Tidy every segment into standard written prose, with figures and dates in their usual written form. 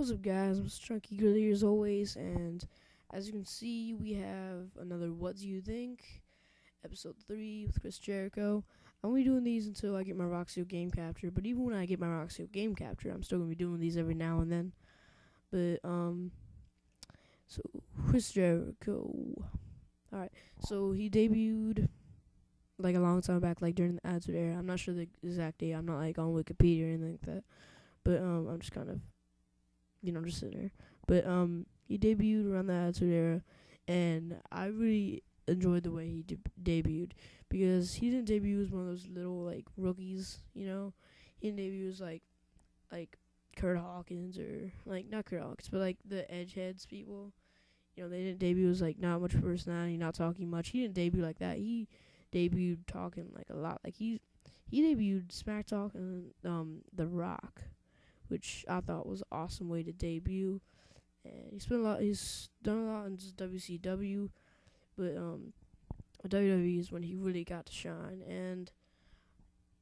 What's up, guys? I'm Chunky Grilly as always, and as you can see, we have another What Do You Think? Ep.3 with Chris Jericho. I'm gonna be doing these until I get my Roxio game capture, but even when I get my Roxio game capture, I'm still gonna be doing these every now and then. But, so, Chris Jericho. Alright, so he debuted, like, a long time back, like, during the Attitude Era. I'm not sure the exact date, I'm not, like, on Wikipedia or anything like that. But, I'm just kind of just sitting there. But he debuted around the Attitude Era, and I really enjoyed the way he debuted because he didn't debut as one of those little like rookies, you know. He didn't debut as like Kurt Hawkins or like not Kurt Hawkins, but like the Edgeheads people. You know, they didn't debut as like not much personality, not talking much. He didn't debut like that. He debuted talking like a lot. Like he debuted smack talking The Rock, which I thought was an awesome way to debut. And he's done a lot in WCW, but WWE is when he really got to shine. And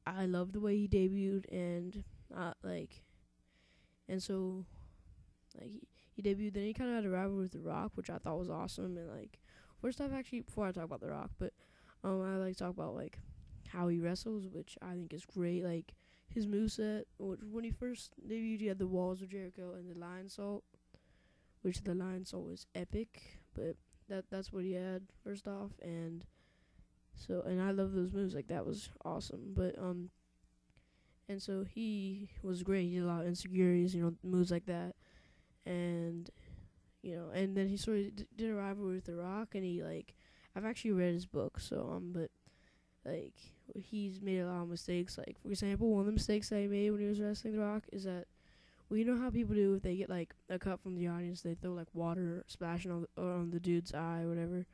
I love the way he debuted, and so he debuted. Then he kind of had a rivalry with The Rock, which I thought was awesome. And like first off, actually, before I talk about The Rock, but I like to talk about like how he wrestles, which I think is great. Like his moveset, when he first debuted, he had the Walls of Jericho and the Lion Salt, which the Lion Salt was epic, but that's what he had first off, and I love those moves, like that was awesome. But and so he was great. He did a lot of insecurities, moves like that, and and then he sort of did a rivalry with The Rock, and he like I've actually read his book, so but like he's made a lot of mistakes. Like for example, one of the mistakes that he made when he was wrestling The Rock is that, well, you know how people do if they get like a cut from the audience, they throw like water splashing on the dude's eye or whatever.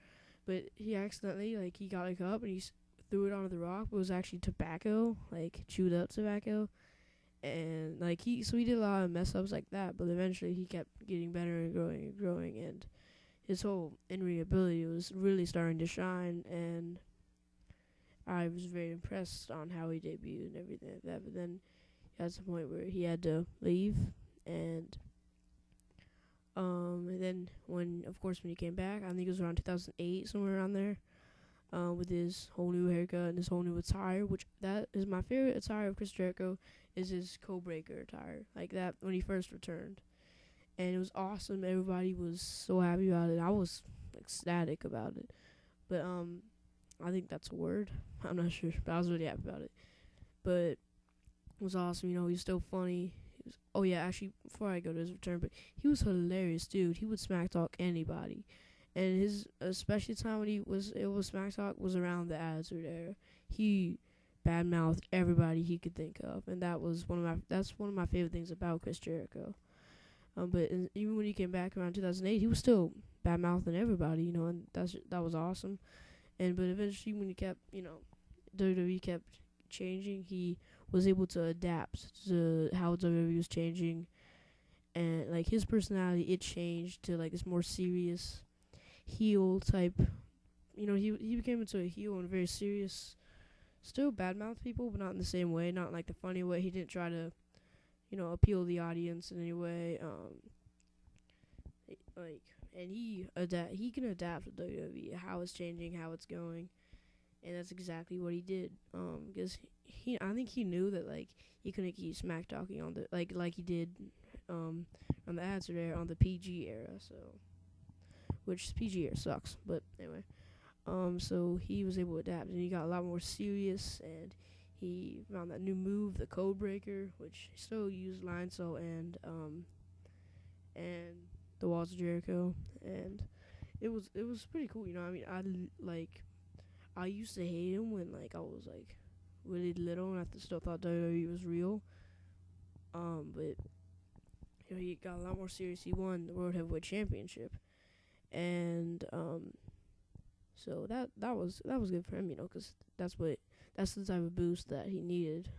But he accidentally he got a cup and threw it onto The Rock, but it was actually tobacco, like chewed up tobacco, and he did a lot of mess ups like that. But eventually he kept getting better and growing, and his whole in-ring ability was really starting to shine, and I was very impressed on how he debuted and everything like that. But then got to the point where he had to leave, and then when he came back, I think it was around 2008, somewhere around there, with his whole new haircut and his whole new attire, which that is my favorite attire of Chris Jericho, is his Codebreaker attire, like that when he first returned, and it was awesome. Everybody was so happy about it. I was ecstatic about it, but I think that's a word. I'm not sure, but I was really happy about it. But it was awesome. He's still funny. Oh yeah, actually, before I go to his return, but he was hilarious, dude. He would smack talk anybody, and his especially time when it was smack talk was around the Attitude Era. He badmouthed everybody he could think of, and that's one of my favorite things about Chris Jericho. But even when he came back around 2008, he was still badmouthing everybody, and that was awesome. But eventually, when he kept, WWE kept changing, he was able to adapt to how WWE was changing, and like his personality, it changed to like this more serious heel type. He became into a heel and very serious, still badmouth people, but not in the same way, not like the funny way. He didn't try to, appeal the audience in any way. And he can adapt to WWE, how it's changing, how it's going. And that's exactly what he did. Because I think he knew that like he couldn't keep smack talking on the like he did on the Attitude Era, on the PG era. So, which PG era sucks, but anyway. So he was able to adapt, and he got a lot more serious, and he found that new move, the Codebreaker, which he still used Lion Salt and the Walls of Jericho, and it was pretty cool. I used to hate him when I was really little, and I still thought WWE was real. But he got a lot more serious. He won the World Heavyweight Championship, and so that was good for him, 'cause that's the type of boost that he needed.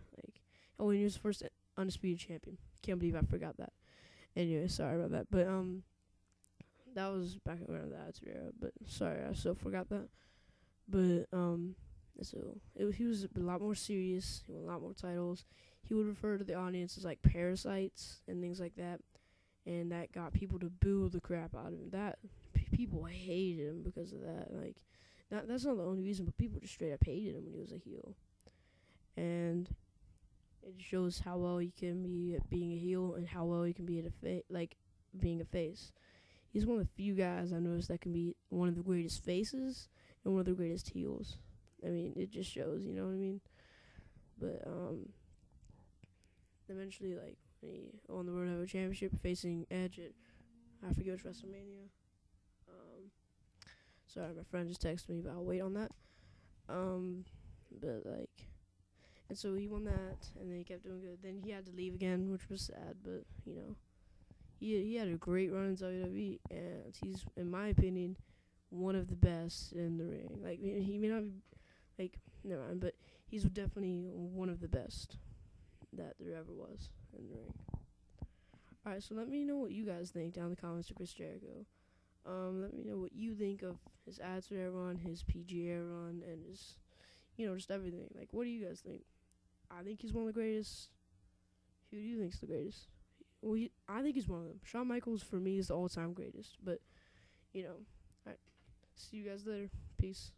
And he was the first undisputed champion. Can't believe I forgot that. Anyway, sorry about that. But that was back around the Attitude Era. But sorry, I still forgot that. But he was a lot more serious. He won a lot more titles. He would refer to the audience as like parasites and things like that. and that got people to boo the crap out of him. That people hated him because of that. Like, that's not the only reason, but people just straight up hated him when he was a heel. And it shows how well he can be at being a heel and how well he can be at being a face. He's one of the few guys I've noticed that can be one of the greatest faces and one of the greatest heels. I mean, it just shows, you know what I mean? But eventually, like, when he won the World Heavyweight Championship facing Edge at, I forget which WrestleMania. Sorry, my friend just texted me, but I'll wait on that. But like, and so he won that, and then he kept doing good. Then he had to leave again, which was sad, but you know, he had a great run in WWE, and he's, in my opinion, one of the best in the ring. Like, he may not be, like, never mind, but he's definitely one of the best that there ever was in the ring. Alright, so let me know what you guys think down in the comments to Chris Jericho. Let me know what you think of his Attitude Era run, his PGA run, and his, you know, just everything. Like, what do you guys think? I think he's one of the greatest. Who do you think's the greatest? Well, I think he's one of them. Shawn Michaels, for me, is the all-time greatest. But, you know, alright. See you guys later. Peace.